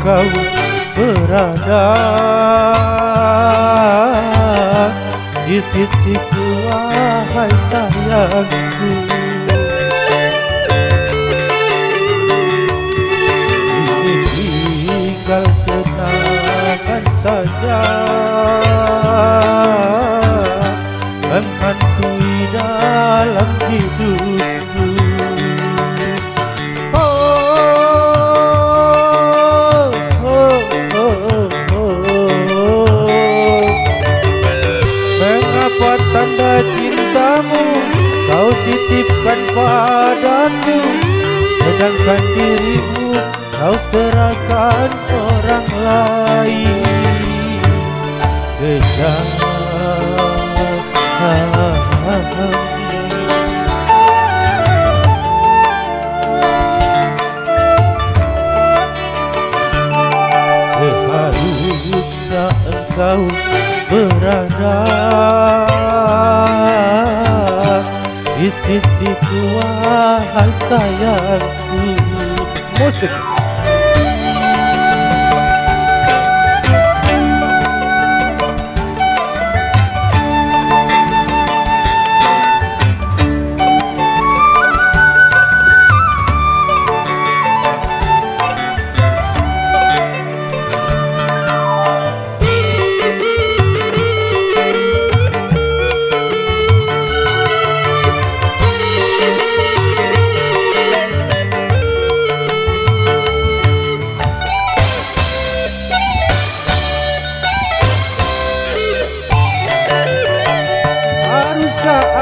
engkau berada di sisiku, wahai sayangku. Ini tinggal kenangan saja menghantui dalam hidupku. Mengapa tanda cintamu kau titipkan padaku, sedangkan dirimu kau serahkan orang lain? Kejam seharusnya engkau berada di sisiku, wahai sayangku. Musik.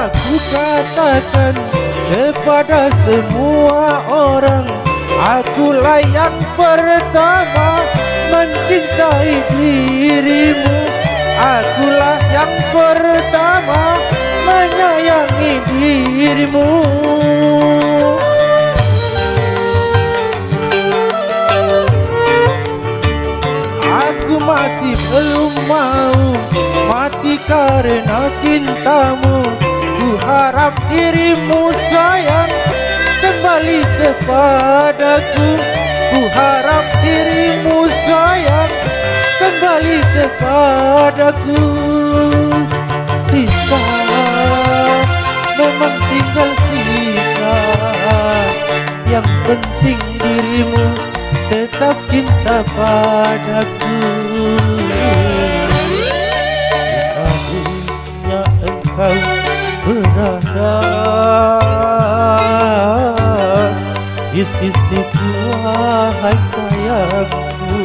Aku katakan kepada semua orang, akulah yang pertama mencintai dirimu, akulah yang pertama menyayangi dirimu. Aku masih belum mau mati karena cintamu. Ku harap dirimu sayang kembali kepadaku. Ku harap dirimu sayang kembali kepadaku. Sisa memang tinggal sisa, yang penting dirimu tetap cinta padaku. Seharusnya engkau berada di sisiku, wahai sayangku.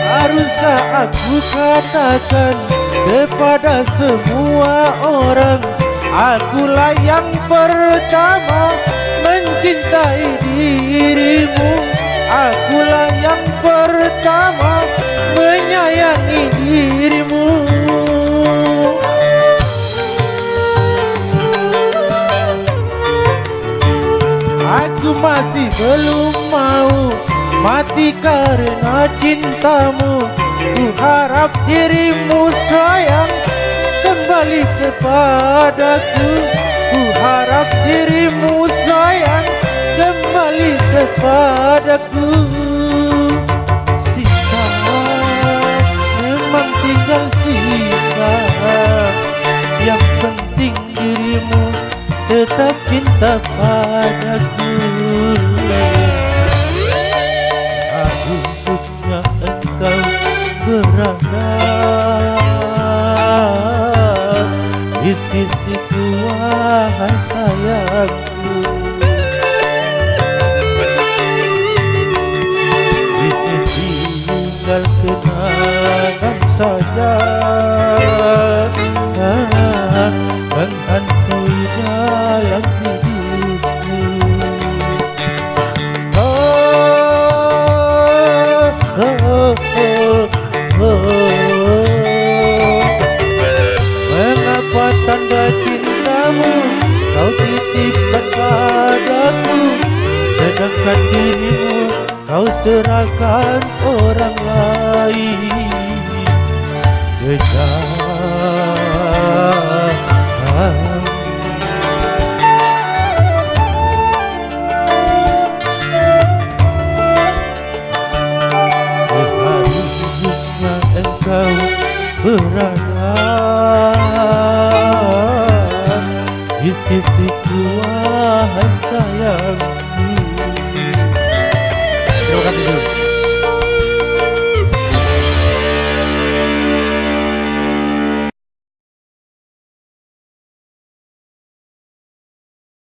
Haruskah aku katakan kepada semua orang, akulah yang pertama mencintai dirimu, akulah yang pertama menyayangi dirimu. Aku masih belum mau mati karena cintamu. Ku harap dirimu sayang kembali kepadaku. Ku harap dirimu sayang kembali kepadaku. Sisa memang tinggal sisa, yang penting dirimu tetap cinta padaku. Harusnya engkau berada di sisiku, wahai sayangku. Ini tinggal kenangan saja menghantui dalam hidupku. Mengapa tanda cintamu kau titipkan padaku, sedangkan dirimu kau serahkan orang lain? Kejam seharusnya engkau berada di sisiku, wahai sayangku. Terima kasih.